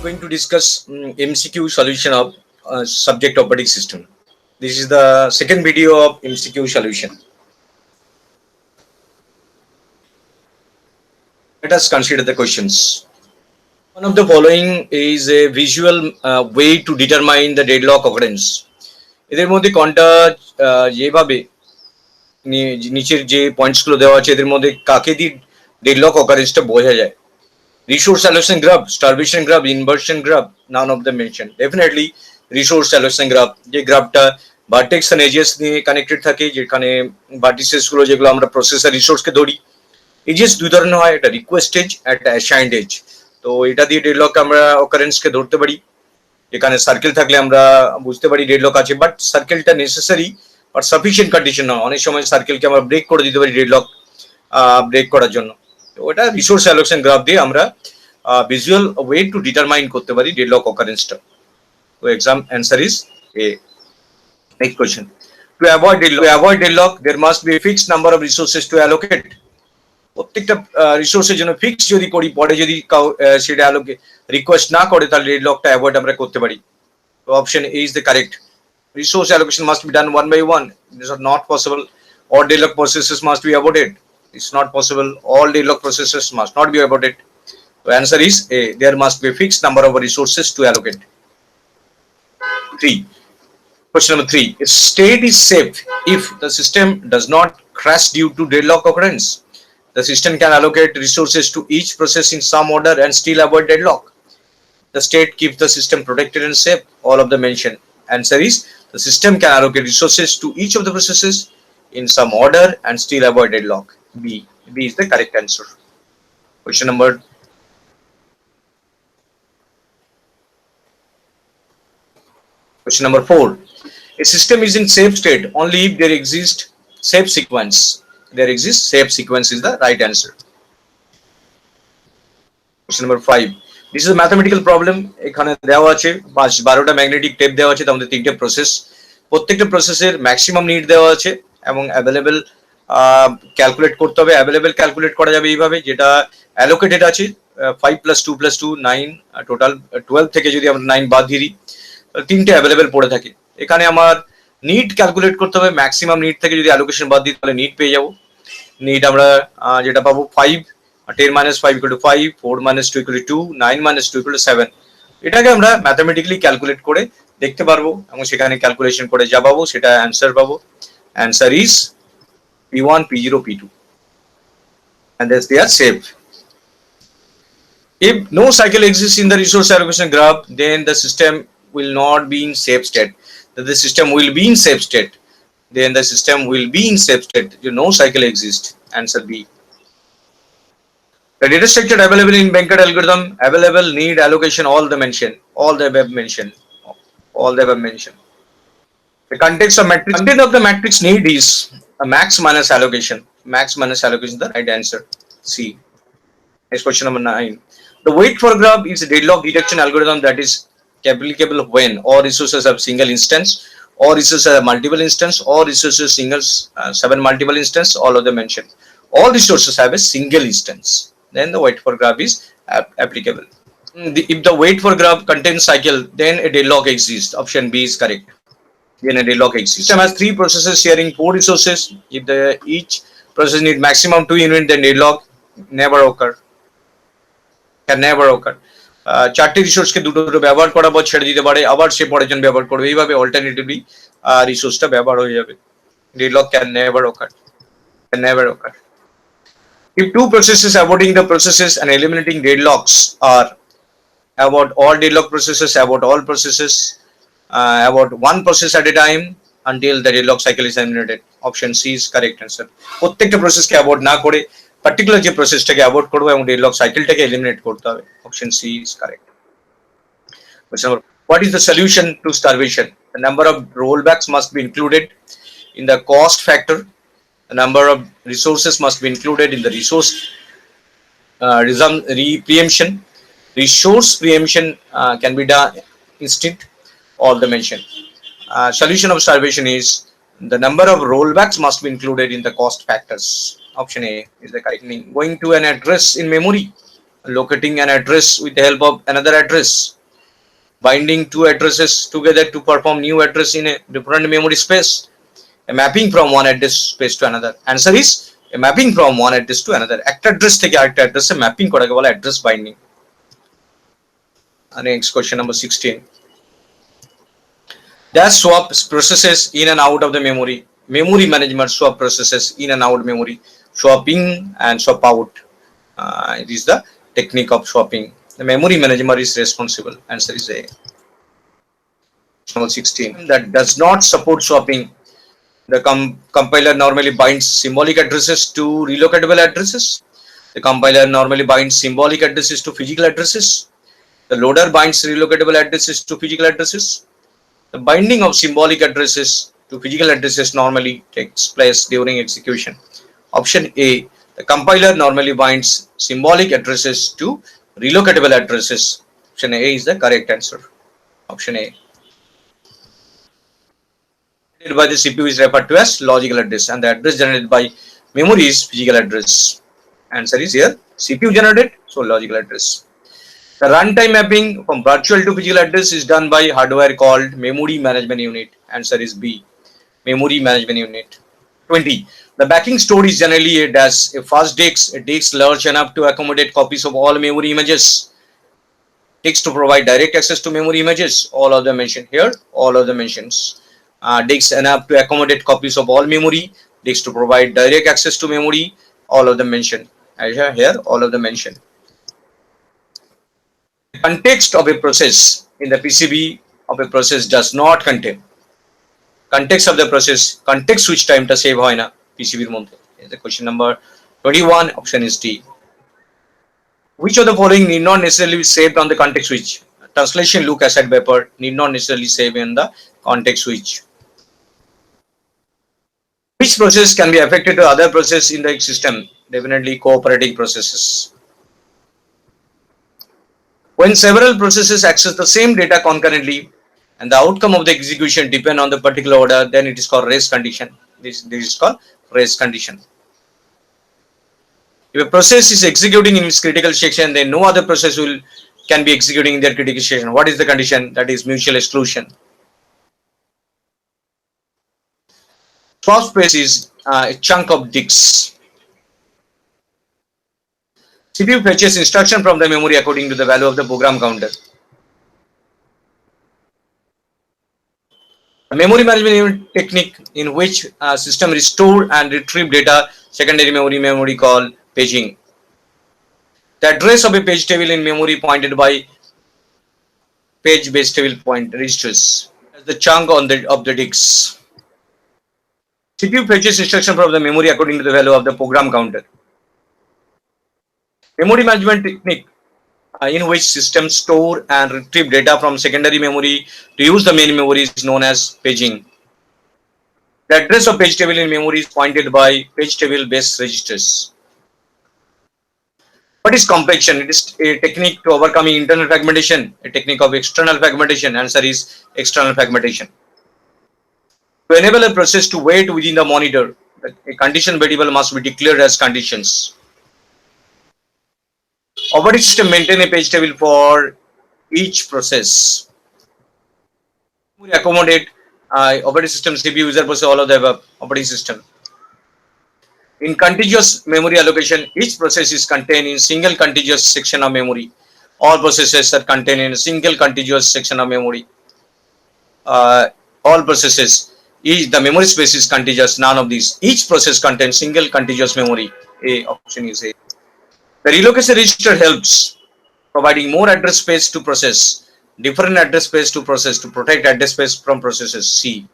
going to discuss MCQ solution of subject operating system. This is the second video of MCQ solution. Let us consider the questions. One of the following is a visual way to determine the deadlock occurrence. এদের মধ্যে কোনটা যেভাবে নিচের যে পয়েন্টসগুলো দেওয়া আছে এদের মধ্যে কাকে দিয়ে ডেডলক অকারেন্সটা বোঝা যায়? Resource allocation graph, starvation graph, inversion graph, none of them mentioned. Definitely resource allocation graph, যে গ্রাফটা ভার্টেক্স এন্ড এজেস নিয়ে কানেক্টেড থাকে, যেখানে ভার্টিসেস গুলো যেগুলো আমরা প্রসেসর রিসোর্সকে ধরি। এজেস দুই ধরনের হয়, একটা রিকোয়েস্ট এজ, একটা অ্যাসাইন্ড এজ। তো এটা দিয়ে ডেডলক আমরা অকারেন্সকে ধরতে পারি। এখানে সার্কেল থাকলে আমরা বুঝতে পারি ডেডলক আছে, বাট সার্কেলটা নেসেসারি বাট সাফিসিয়েন্ট কন্ডিশন না। অনেক সময় সার্কেলকে আমরা ব্রেক করে দিতে পারি ডেডলক ব্রেক করার জন্য। ওটা রিসোর্স অ্যালোকেশন গ্রাফ দিয়ে আমরা ভিজুয়াল ওয়ে টু ডিটারমাইন করতে পারি ডেডলক অকারেন্সটা। তো exam answer is A. Next question, to avoid deadlock there must be fixed number of resources to allocate. প্রত্যেকটা রিসোর্সের জন্য ফিক্স যদি করি, পরে যদি সেটা রিকোয়েস্ট না করে, তাহলে ডেডলকটা অ্যাভয়েড আমরা করতে পারি। তো option A is the correct. Resource allocation must be done one by one, this are not possible. Or deadlock processes must be avoided, it's not possible. All deadlock processes must not be aborted. The answer is A. There must be a fixed number of resources to allocate. 3. Question number 3. If state is safe if the system does not crash due to deadlock occurrence. The system can allocate resources to each process in some order and still avoid deadlock. The state keeps the system protected and safe. All of the mentioned. Answer is the system can allocate resources to each of the processes in some order and still avoid deadlock. B is the correct answer. Question number 4. A system is in safe state only if there exists safe sequence. There exists safe sequence is the right answer. Question number 5. This is a mathematical problem. এখানে দেওয়া আছে 12টা magnetic tape দেওয়া আছে, তার মধ্যে 3টে process. প্রত্যেকটা প্রসেসের ম্যাক্সিমাম নিড দেওয়া আছে এবং অ্যাভেলেবল ক্যালকুলেট করতে হবে। অ্যাভেলেবল ক্যালকুলেট করা যাবে এইভাবে, যেটা অ্যালোকেটেড আছে 5 + 2 + 2 9, টোটাল 12 থেকে যদি আমরা 9 বাদ দিয়ে দিই, তাহলে 3টে অ্যাভেলেবল পড়ে থাকে। এখানে আমার নিড ক্যালকুলেট করতে হবে। ম্যাক্সিমাম নিড থেকে যদি অ্যালোকেশন বাদ দিই তাহলে নিড পেয়ে যাবো। নিড আমরা যেটা পাবো 5, 10 - 5 = 5, 4 - 2 = 2, 9 - 2 = 7। এটাকে আমরা ম্যাথামেটিক্যালি ক্যালকুলেট করে দেখতে পারবো এবং সেখানে ক্যালকুলেশন করে যা পাবো সেটা অ্যান্সার পাবো। Answer is P1, P0, P2, and thus they are safe. If no cycle exists in the resource allocation graph, then the system will not be in safe state. The system will be in safe state. Then the system will be in safe state. No cycle exists. Answer B. The data structure available in Bankert algorithm, available, need, allocation, all the mentioned. All the above mentioned. All the above mentioned. The context of matrix. Content of the matrix need is a max minus allocation. Max minus allocation is the right answer. C. Next question number 9. The wait for graph is a deadlock detection algorithm that is applicable when all resources have single instance, all resources have multiple instance, all resources singles 7 multiple instance. All of them mentioned. All resources have a single instance. Then the wait for graph is applicable. If the wait for graph contains cycle, then a deadlock exists. Option B is correct. Then a deadlock exists. System has 3 processes sharing 4 resources. If each process need maximum 2 units, then deadlock never occur. Can never occur. 4টে রিসোর্সকে দুটো ব্যবহার করার পর ছেড়ে দিতে পারে, আবার সে পরের জন্য ব্যবহার করবে, এইভাবে অল্টারনেটিভলি রিসোর্সটা ব্যবহার হয়ে যাবে। Deadlock can never occur. Can never occur. If 2 processes avoiding the processes and eliminating deadlocks are about all deadlock processes, about all processes, about one process at a time until the deadlock cycle is eliminated. Option C is correct answer. প্রত্যেকটা প্রসেসকে avoid না করে particular যে প্রসেসটাকে avoid করবো এবং deadlock সাইকেলটাকে eliminate করতে হবে। Option C is correct. What is the solution to starvation? The number of rollbacks must be included in the cost factor. The number of resources must be included in the resource preemption. Resource preemption can be done instant. All the mentioned. Solution of starvation is the number of rollbacks must be included in the cost factors. Option A is the correct. Going to an address in memory, locating an address with the help of another address, binding two addresses together to perform new address in a different memory space, a mapping from one address space to another. Answer is a mapping from one address to another. একটা address থেকে আরেকটা address এ mapping করাকে বলা address binding. Next question number 16. Dash swap processes in and out of the memory. Memory management swap processes in and out memory. Swapping and swap out. It is the technique of swapping. The memory manager is responsible. Answer is A. Number 16. That does not support swapping. The compiler normally binds symbolic addresses to relocatable addresses. The compiler normally binds symbolic addresses to physical addresses. The loader binds relocatable addresses to physical addresses. The binding of symbolic addresses to physical addresses normally takes place during execution. Option A. The compiler normally binds symbolic addresses to relocatable addresses. Option A is the correct answer. Option A. By the CPU is referred to as logical address, and the address generated by memory is physical address. Answer is here CPU generated, so logical address. The runtime mapping from virtual to physical address is done by hardware called memory management unit. Answer is B. Memory management unit. 20. The backing store is generally a fast disk large enough to accommodate copies of all memory images. Disks to provide direct access to memory images. All of them mentioned here. All of them mentions. Disks enough to accommodate copies of all memory. Disks to provide direct access to memory. All of them mentioned. Here, all of them mentioned. Context of a process in the PCB of a process does not contain context of the process. Context switch time ta save hoy na PCB er moddhe. The question number 21. Option is D. Which of the following need not necessarily be saved on the context switch? Translation look acid vapor need not necessarily save in the context switch. Which process can be affected to other process in the system? Definitely cooperating processes. When several processes access the same data concurrently and the outcome of the execution depend on the particular order, then it is called race condition. This is called race condition. If a process is executing in its critical section, then no other process can be executing in their critical section. What is the condition? That is mutual exclusion. Swap space is a chunk of disks. CPU fetches instruction from the memory according to the value of the program counter. A memory management technique in which a system restore and retrieve data secondary memory called paging. The address of a page table in memory pointed by page base table point registers as the chunk of the disks. CPU fetches instruction from the memory according to the value of the program counter. Memory management technique in which systems store and retrieve data from secondary memory to use the main memory is known as paging. The address of page table in memory is pointed by page table base registers. What is compaction? It is a technique to overcoming internal fragmentation, a technique of external fragmentation. Answer is external fragmentation. To enable a process to wait within the monitor, a condition variable must be declared as conditions. Operating system maintain a page table for each process. We accommodate operating system, CPU, user process, all of the above. Operating system. In contiguous memory allocation, each process is contained in single contiguous section of memory. All processes are contained in a single contiguous section of memory. All processes, the memory space is contiguous. None of these. Each process contains single contiguous memory. A option is A. The relocation register helps providing more address space to process, different address space to process to protect address space from processes. C.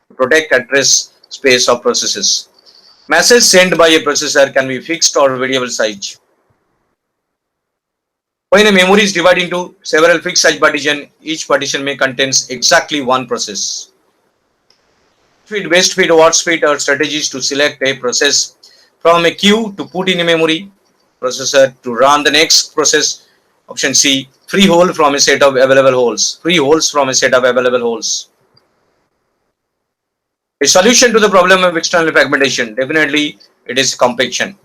To protect address space of processes. Message sent by a processor can be fixed or variable size. When a memory is divided into several fixed size partitions, each partition may contain exactly one process. Best fit, worst fit are strategies to select a process from a queue to put in a memory processor to run the next process. Option C. Free hole from a set of available holes. Free holes from a set of available holes. A solution to the problem of external fragmentation. Definitely, it is compaction.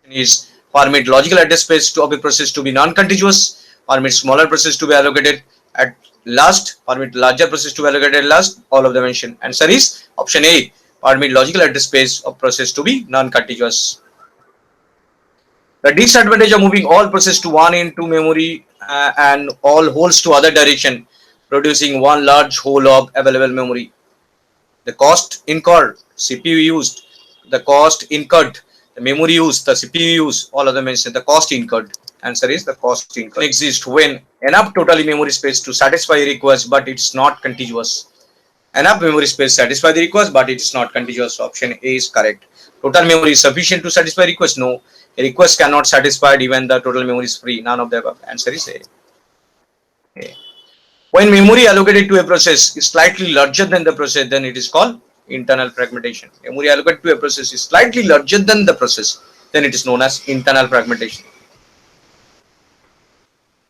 Is permit logical address space of a process to be non-contiguous, permit smaller process to be allocated, at last, permit larger process to be allocated at last, all of them mentioned. Answer is option A, permit logical address space of process to be non-contiguous. The disadvantage of moving all process to one into memory and all holes to other direction, producing one large hole of available memory. The cost incurred, CPU used, the cost incurred, the memory used, the CPU used, all of them mentioned the cost incurred. Answer is the cost incurred. Exists when enough total memory space to satisfy a request, but it's not contiguous. Enough memory space satisfy the request, but it's not contiguous. Option A is correct. Total memory is sufficient to satisfy request? No. A request cannot satisfy even the total memory is free. None of the above. Answer is A. A. When memory allocated to a process is slightly larger than the process, then it is called internal fragmentation. Memory allocated to a process is slightly larger than the process, then it is known as internal fragmentation.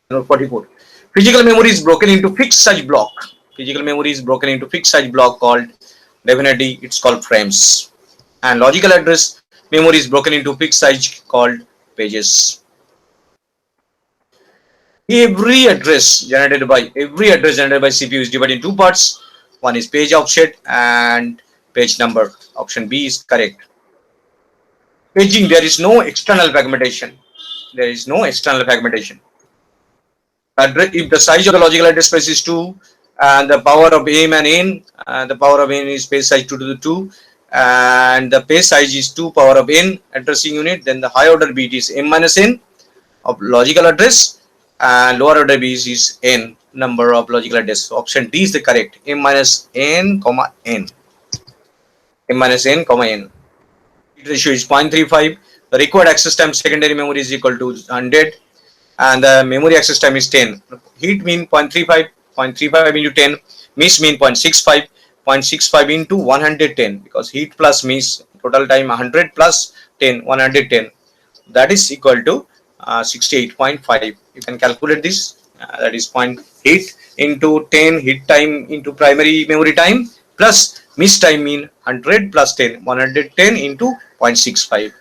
44. Physical memory is broken into fixed size block. Physical memory is broken into fixed size block called, definitely it's called frames. And logical address memory is broken into fixed size called pages. Every address generated by CPU is divided in two parts. One is page offset and page number. Option B is correct. Paging, there is no external fragmentation. There is no external fragmentation. If the size of the logical address space is 2 and the power of m and n, the power of n is page size 2 to the 2 and the page size is 2 power of n addressing unit, then the high order bit is m minus n of logical address and lower order bit is n number of logical address. So option D is the correct. M minus n comma n. M minus n comma n. Ratio is 0.35. The required access time secondary memory is equal to 100 and the memory access time is 10. Heat mean 0.35, 0.35 into 10, miss mean 0.65, 0.65 into 110 because heat plus miss total time 100 plus 10, 110. That is equal to 68.5. You can calculate this. That is 0.8 into 10 heat time into primary memory time plus miss time mean 100 plus 10, 110 into 0.65.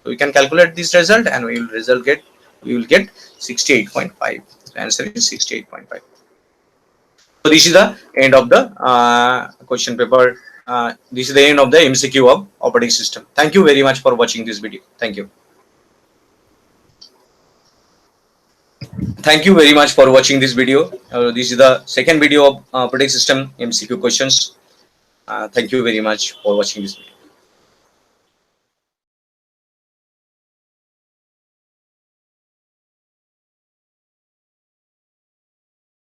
So we can calculate this result and we will get 68.5. The answer is 68.5. So this is the end of the question paper. This is the end of the MCQ of operating system. Thank you very much for watching this video. Thank you. Thank you very much for watching this video. This is the second video of operating system MCQ questions. Thank you very much for watching this video.